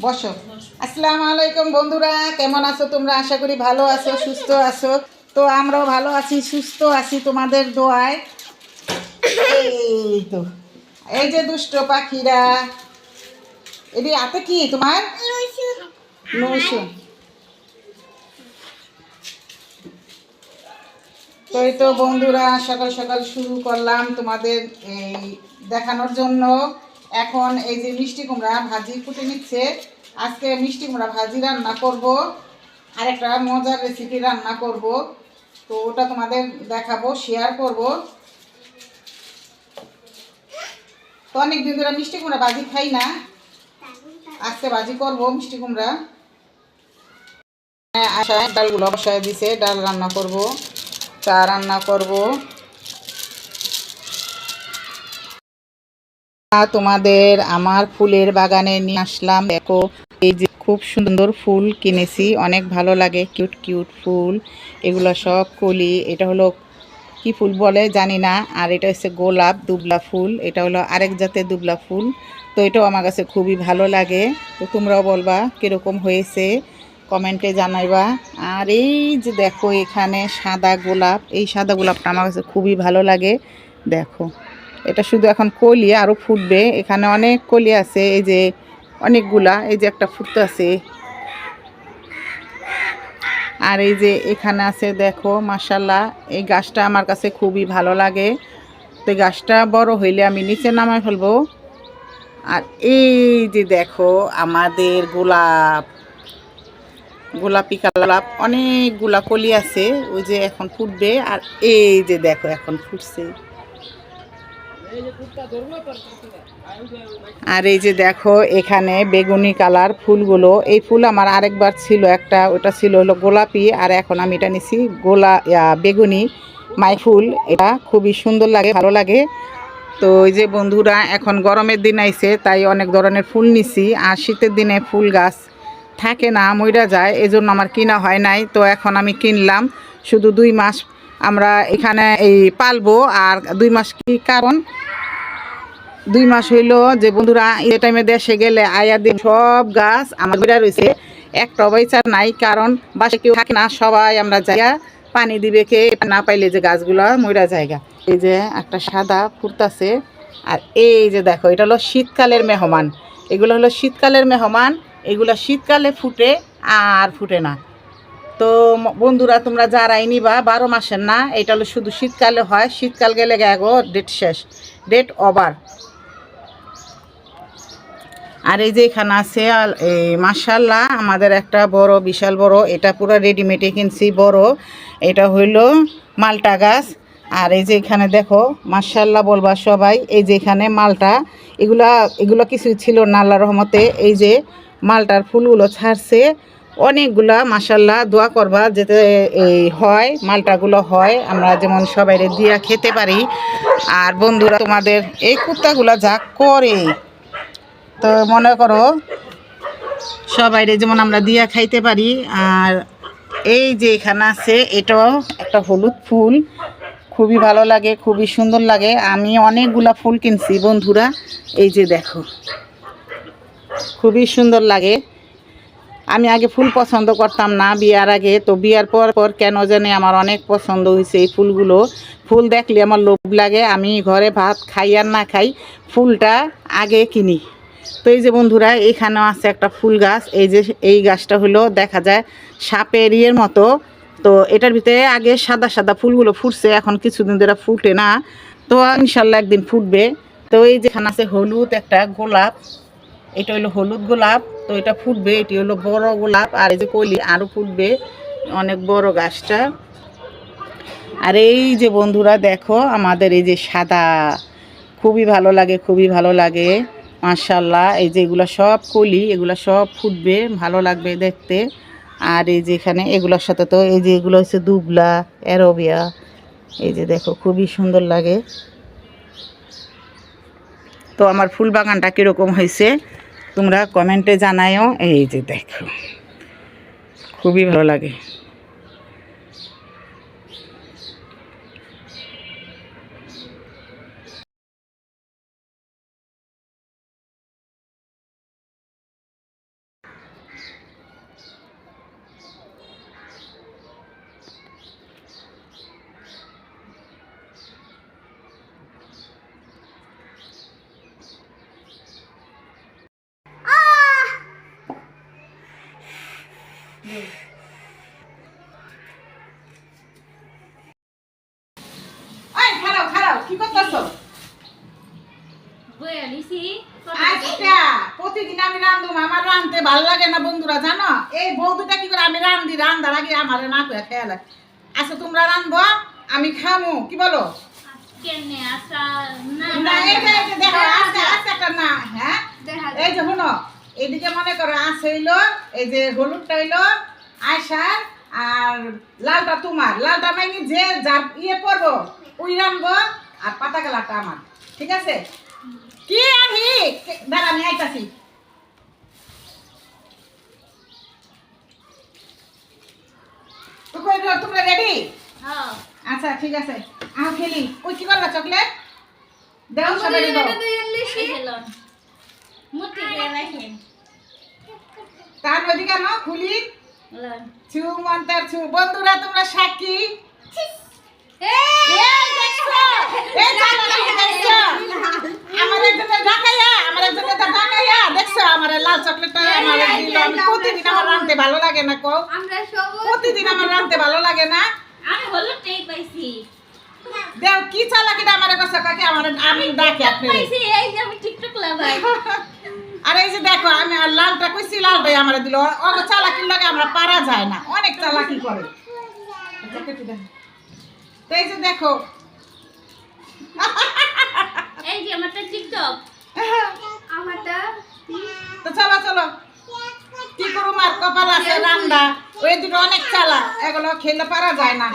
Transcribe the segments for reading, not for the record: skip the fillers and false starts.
বসো। আসসালামু আলাইকুম বন্ধুরা, কেমন আছো তোমরা? আশা করি ভালো আছো, সুস্থ আছো। তো আমরাও ভালো আছি, সুস্থ আছি তোমাদের দোয়ায়। এই তো, এই যে দুষ্ট পাখিরা। এটি হাতে কি তোমার? নৈশু। তো এই তো বন্ধুরা, সকাল সকাল শুরু করলাম তোমাদের এই দেখানোর জন্য। এখন এই যে মিষ্টি কুমড়া ভাজি ফুটে নিচ্ছে। আজকে মিষ্টি কুমড়া ভাজি রান্না করব, আর একটা মজার রেসিপি রান্না করব। তো ওটা তোমাদের দেখাবো, শেয়ার করব। তো অনেকদিন ধরে মিষ্টি কুমড়া ভাজি খাই না, আজকে ভাজি করব মিষ্টি কুমড়া। আশায় ডালগুলো বসায় দিছে, ডাল রান্না করব, চা রান্না করব। তোমাদের আমার ফুলের বাগানে নিয়ে আসলাম। দেখো, এই যে খুব সুন্দর ফুল কিনেছি, অনেক ভালো লাগে, কিউট কিউট ফুল। এগুলো সব কলি। এটা হলো কি ফুল বলে জানি না। আর এটা হচ্ছে গোলাপ দুবলা ফুল, এটা হলো আরেক জাতের দুবলা ফুল। তো এটাও আমার কাছে খুবই ভালো লাগে। তো তোমরাও বলবা কীরকম হয়েছে, কমেন্টে জানাইবা। আর এই যে দেখো এখানে সাদা গোলাপ, এই সাদা গোলাপটা আমার কাছে খুবই ভালো লাগে। দেখো, এটা শুধু এখন কলি, আরও ফুটবে। এখানে অনেক কলি আছে, এই যে অনেকগুলা, এই যে একটা ফুটতে আছে। আর এই যে এখানে আছে দেখো, মাশাল্লাহ, এই গাছটা আমার কাছে খুবই ভালো লাগে। তো গাছটা বড় হইলে আমি নিচে নামাই ফেলবো। আর এই যে দেখো আমাদের গোলাপ, গোলাপি গোলাপ, অনেকগুলা কলি আছে, ওই যে এখন ফুটবে। আর এই যে দেখো এখন ফুটছে। আর এই যে দেখো এখানে বেগুনি কালার ফুলগুলো, এই ফুল আমার আরেকবার ছিল একটা, ওটা ছিল হলো গোলাপি, আর এখন আমি এটা নিছি বেগুনি মাই ফুল। এটা খুবই সুন্দর লাগে, ভালো লাগে। তো ওই যে বন্ধুরা, এখন গরমের দিন আইছে, তাই অনেক ধরনের ফুল নিছি। আর শীতের দিনে ফুল গাছ থাকে না, মইরা যায়, এজন্য আমার কিনা হয় নাই। তো এখন আমি কিনলাম, শুধু 2 মাস আমরা এখানে এই পালবো। আর 2 মাস কি কারণ, 2 মাস হইলো যে বন্ধুরা, এই টাইমে দেশে গেলে আয়া দিন সব গাছ আমার বেড়া রয়েছে, একটা অবাইচার নাই। কারণ বাসে কেউ থাকে না, সবাই আমরা জায়গা পানি দিবে কে, না পাইলে যে গাছগুলো মইরা জায়গা। এই যে একটা সাদা ফুটতাছে। আর এই যে দেখো, এটা হলো শীতকালের মেহমান। এগুলো হলো শীতকালের মেহমান, এগুলো শীতকালে ফুটে আর ফুটে না। তো বন্ধুরা, তোমরা যারাই নিবা 12 মাসের না, এটা হলো শুধু শীতকালে হয়। শীতকাল গেলে গো ডেট শেষ, ডেট ওভার। আর এই যে এখানে আছে এই মাশাল্লাহ, আমাদের একটা বড়, বিশাল বড়, এটা পুরো রেডিমেডে কিনছি বড়। এটা হইল মালটা গাছ। আর এই যে এখানে দেখো, মাশাল্লাহ বলবা সবাই, এই যে এখানে মালটা, এগুলা এগুলো কিছু ছিল না, আল্লাহর রহমতে। এই যে মালটার ফুলগুলো ছাড়ছে অনেকগুলা, মাশাল্লাহ। দোয়া করবা যাতে এই হয়, মালটাগুলো হয়, আমরা যেমন সবাই দিয়া খেতে পারি। আর বন্ধুরা, তোমাদের এই কুত্তাগুলা যা করে, তো মনে করো সবাইরে যেমন আমরা দিয়া খাইতে পারি। আর এই যে এখানে আছে, এটাও একটা হলুদ ফুল, খুবই ভালো লাগে, খুবই সুন্দর লাগে। আমি অনেকগুলা ফুল কিনছি বন্ধুরা, এই যে দেখো, খুবই সুন্দর লাগে। আমি আগে ফুল পছন্দ করতাম না বিয়ার আগে, তো বিয়ার পর পর কেন জানি আমার অনেক পছন্দ হয়েছে এই ফুলগুলো। ফুল দেখলে আমার লোভ লাগে, আমি ঘরে ভাত খাই আর না খাই, ফুলটা আগে কিনি। তো এই যে বন্ধুরা, এইখানেও আছে একটা ফুল গাছ। এই যে এই গাছটা হলো দেখা যায় সাপের ইয়ের মতো। তো এটার ভিতরে আগে সাদা সাদা ফুলগুলো ফুটছে, এখন কিছুদিন ধরে ফুটে না। তো ইনশাল্লাহ একদিন ফুটবে। তো এই যেখানে আছে হলুদ একটা গোলাপ, এটা হলো হলুদ গোলাপ। তো এটা ফুটবে, এটি হলো বড় গোলাপ। আর এই যে কলি আরও ফুটবে, অনেক বড় গাছটা। আর এই যে বন্ধুরা দেখো, আমাদের এই যে সাদা, খুবই ভালো লাগে, খুবই ভালো লাগে, মাশাল্লাহ। এই যে এগুলো সব কলি, এগুলো সব ফুটবে, ভালো লাগবে দেখতে। আর এই যে এখানে এগুলোর সাথে, তো এই যে এগুলো হচ্ছে দুবলা অ্যারোবিয়া, এই যে দেখো খুবই সুন্দর লাগে। তো আমার ফুল বাগানটা কীরকম হয়েছে তোমরা কমেন্টে জানাইও। এই যে দেখো, খুবই ভালো লাগে। এই খারাপ খারাপ কি করতেছো? আচ্ছা প্রতিদিন আমি রান্ধুম, আমার রান্ধতে ভালো লাগে না বন্ধুরা জানো। এই বৌদিটা কি করে আমি রান্ধি, রান্ধার আগে আমার না করে খেয়াল। আচ্ছা তোমরা রান্ধবো আমি খামু, কি বলো? না এই যে দেখো আস্তে আস্তে একটা না, হ্যাঁ এই যে শুনো, এইদিকে মনে করো আছে হইলো এই যে হলুদটা হইলো আয়সার, আর লালটা তোমার। লালটা মানে যে যার ইয়ে পরবো ওই রানবো, আর পাতা কালারটা আমার, ঠিক আছে? কি আহি দাঁড়া আমি আইতাছি। তোমরা রেডি? আচ্ছা ঠিক আছে, আহ খেলি। ওই কি করলা চকলেট দাও সবাই দাও। তার ওইদিকে না খুলি ছু মন্তার ছু। বন্ধুরা তোমরা সাক্ষী, লাল চকলেটটা প্রতিদিন আমার রাঁধতে ভালো লাগে না, কো প্রতিদিন আমার রাঁধতে ভালো লাগে না। দেও কি চালাকিটা আমারে কষ্ট কাকে আমার আমি ডাকি আপনি আর এই যে দেখো আমি আর লালটা কইছি লালটাই আমারে দিল। অত চালাকির লাগে আমরা পারা যায় না, অনেক চালাকি করে। তো এই যে দেখো এই যে আমারটা টিকটক আমারটা। তো চলো চলো কি করু, মার কপাল আছে রান্না, ওই দুটো অনেক চালা, এগুলো খেলে পারা যায় না।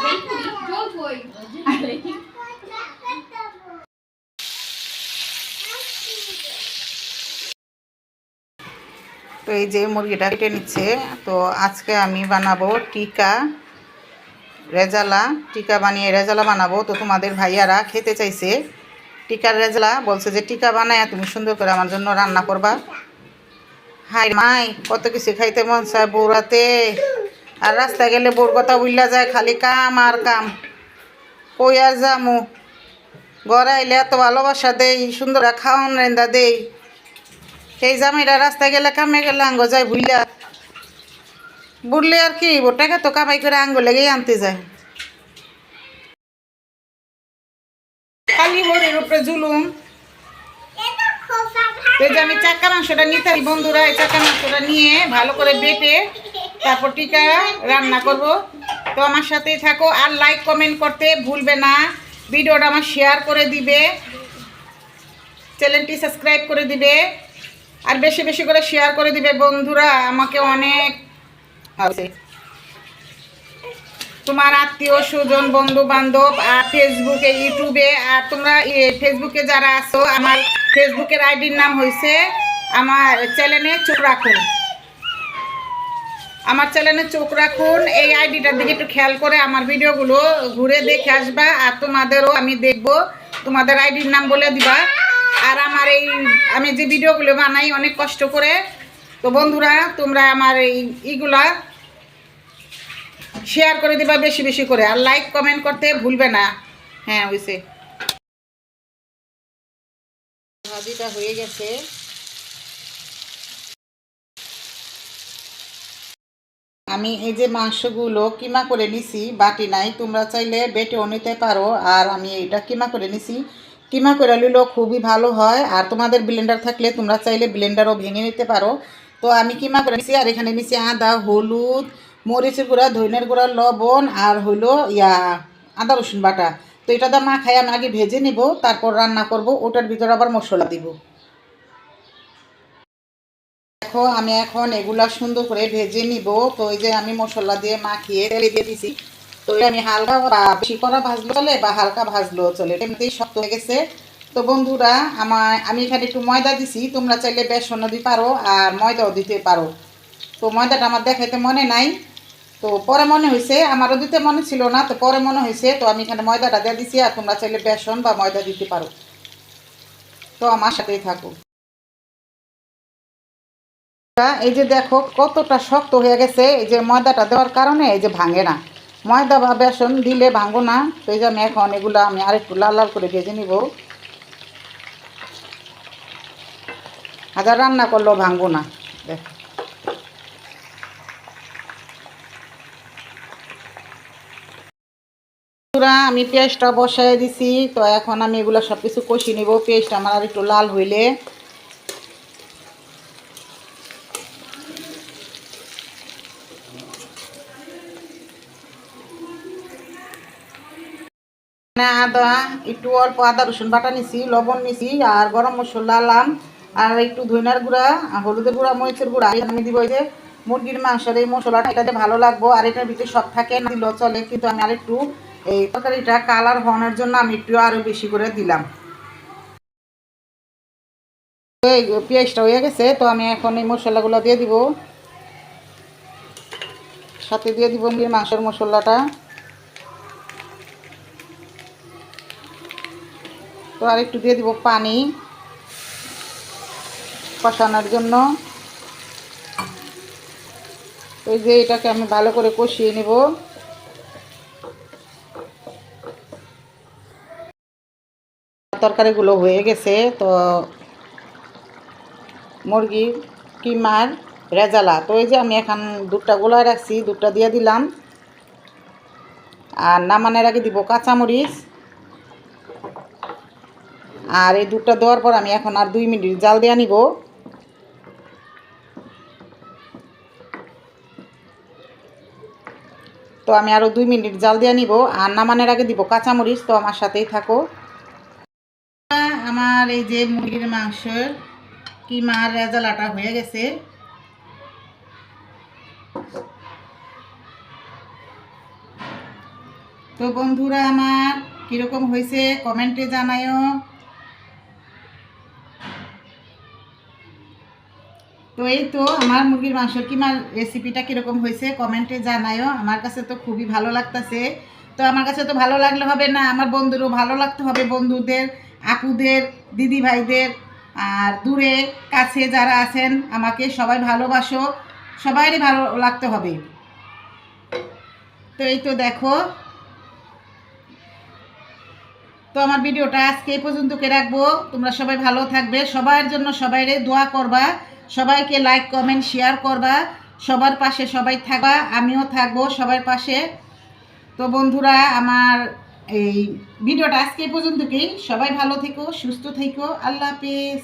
তো এই যে মুরগিটা কেটে নিচ্ছে। তো আজকে আমি বানাবো টিকা রেজালা, টিকা বানিয়ে রেজালা বানাবো। তো তোমাদের ভাইয়ারা খেতে চাইছে টিকার রেজালা, বলছে যে টিকা বানায় তুমি সুন্দর করে আমার জন্য রান্না করবা। হাই মাই কত কিছু খাইতে মন চায় বৌরাতে, আর রাস্তায় গেলে বউর কথা বুঝলা যায়, খালি কাম আর কাম। কই আর যামু, ঘরে আইলে এত ভালোবাসা দেই, সুন্দর খাওয়ান রেন্দা দেই, সেই জামাইরা রাস্তায় গেলে কামে গেলে আঙ্গ যায় ভুইলা। বুড়লে আর কি টাকা তো কামাই করে আঙ্গ লেগেই আনতে যায়। খালি বড়ির উপরে জুলুম। এই যে আমি চাক্কা মাংসটা নিতে বন্ধুরা, এই চাক্কা মাংসটা নিয়ে ভালো করে বেটে তারপর টিকা রান্না করব। তো আমার সাথেই থাকো, আর লাইক কমেন্ট করতে ভুলবে না, ভিডিওটা আমার শেয়ার করে দিবে, চ্যানেলটি সাবস্ক্রাইব করে দিবে, আর বেশি বেশি করে শেয়ার করে দিবে বন্ধুরা। আমাকে অনেক আছে তোমার আত্মীয় স্বজন বন্ধু বান্ধব, আর ফেসবুকে ইউটিউবে, আর তোমরা ফেসবুকে যারা আছো আমার ফেসবুকের আইডির নাম হয়েছে আমার চ্যানেলে চোখ রাখুন, আমার চ্যানেলে চোখ রাখুন। এই আইডিটার দিকে একটু খেয়াল করে আমার ভিডিওগুলো ঘুরে দেখে আসবা, আর তোমাদেরও আমি দেখব, তোমাদের আইডির নাম বলে দিবা। আর আমার এই আমি যে ভিডিওগুলো বানাই অনেক কষ্ট করে, তো বন্ধুরা তোমরা আমার এইগুলা শেয়ার করে দিবা বেশি বেশি করে, আর লাইক কমেন্ট করতে ভুলবে না। হ্যাঁ হয়েছে, ভাজিটা হয়ে গেছে। আমি এই যে মাংসগুলো কিমা করে নিছি, বাটি নাই, তোমরা চাইলে বেটেও নিতে পারো। আর আমি এটা কিমা করে নিছি, কিমা করে নিলেও খুবই ভালো হয়। আর তোমাদের ব্লেন্ডার থাকলে তোমরা চাইলে ব্লেন্ডারও ভেঙে নিতে পারো। তো আমি কিমা করে নিছি, আর এখানে নিছি আদা, হলুদ, মরিচের গুঁড়া, ধনিয়ার গুঁড়া, লবণ, আর হইলো আদা রসুন বাটা। তো এটা তো মাখাই আমি আগে ভেজে নিব, তারপর রান্না করব, ওটার ভিতরে আবার মশলা দিব। দেখো আমি এখন এগুলা সুন্দর করে ভেজে নিব। তো এই যে আমি মশলা দিয়ে মাখিয়ে তেলে দিয়ে দিছি। তো আমি হালকা বা বেশি করা ভাজলো চলে বা হালকা ভাজলো চলে, এমনিতেই শক্ত হয়ে গেছে। তো বন্ধুরা আমি এখানে একটু ময়দা দিছি, তোমরা চাইলে বেসনও দিতে পারো আর ময়দাও দিতে পারো। তো ময়দাটা আমার দেখাইতে মনে নাই, তো পরে মনে হয়েছে, আমারও দিতে মনে ছিল না, তো পরে মনে হয়েছে, তো আমি এখানে ময়দাটা দিয়ে দিছি। আর তোমরা চাইলে বেসন বা ময়দা দিতে পারো। তো আমার সাথেই থাকো। এই যে দেখো কতটা শক্ত হয়ে গেছে, এই যে ময়দাটা দেওয়ার কারণে এই যে ভাঙে না, ময়দা বা বেসন দিলে ভাঙবো না। তো এই যে আমি এখন এগুলো আমি আরেকটু লাল লাল করে ভেজে নিব, হাজার রান্না করলেও ভাঙবো না। দেখো বন্ধুরা আমি পেঁয়াজটা বসায় দিছি, তো এখন আমি এগুলো সব কিছু কষিয়ে নেব। পেঁয়াজটা আমার আর একটু লাল হইলে আদা, একটু অল্প আদা রসুন বাটা নিছি, লবণ নিছি, আর গরম মশলা আলাম, আর একটু ধনিয়ার গুঁড়া, হলুদের গুঁড়া, মরিচের গুঁড়া। আমি দিব এই যে মুরগির মাংসের এই মশলাটা, এটাতে ভালো লাগবো। আর এটার ভিতরে সব থাকে, না দিলেও চলে, কিন্তু আমি আর একটু এই তরকারিটা কালার হওয়ার জন্য আমি একটু আরও বেশি করে দিলাম। এই পেঁয়াজটা হয়ে গেছে, তো আমি এখন এই মশলাগুলো দিয়ে দিব, সাথে দিয়ে দিব মুরগির মাংসের মশলাটা। তো আর একটু দিয়ে দিব পানি কষানোর জন্য। এই যে এটাকে আমি ভালো করে কষিয়ে নেব। তরকারিগুলো হয়ে গেছে, তো মুরগির কিমার রেজালা, তো এই যে আমি এখন দুধটা গোলায় রাখছি, দুধটা দিয়ে দিলাম। আর নামানোর আগে দিব কাঁচামরিচ। আর এই দুধটা দেওয়ার পর আমি এখন আর 2 মিনিট জাল দিয়ে নিব। তো আমি আরও 2 মিনিট জাল দিয়ে নিব, আর নামানোর আগে দিব কাঁচামরিচ। তো আমার সাথেই থাকো। আমার এই যে মুরগির মাংসের কিমার রেজালাটা হয়ে গেছে। তো বন্ধুরা আমার কীরকম হয়েছে কমেন্টে জানায়ও। তো এই তো আমার মুরগির মাংসের কিমার রেসিপিটা কীরকম হয়েছে কমেন্টে জানায়ও। আমার কাছে তো খুবই ভালো লাগতেছে। তো আমার কাছে তো ভালো লাগলে হবে না, আমার বন্ধুরও ভালো লাগতে হবে, বন্ধুদের, আপুদের, দিদি ভাইদের, আর দূরে কাছে যারা আছেন আমাকে সবাই ভালোবাসো, সবাইরই ভালো লাগতে হবে। তো এই তো দেখো, তো আমার ভিডিওটা আজকে এই পর্যন্তকে রাখবো। তোমরা সবাই ভালো থাকবে, সবার জন্য সবাইরে দোয়া করবা, সবাইকে লাইক কমেন্ট শেয়ার করবা, সবার পাশে সবাই থাকবা, আমিও থাকবো সবার পাশে। তো বন্ধুরা আমার এই ভিডিওটা আজকে এই পর্যন্তই। সবাই ভালো থেকো, সুস্থ থেকো, আল্লাহ হাফেজ।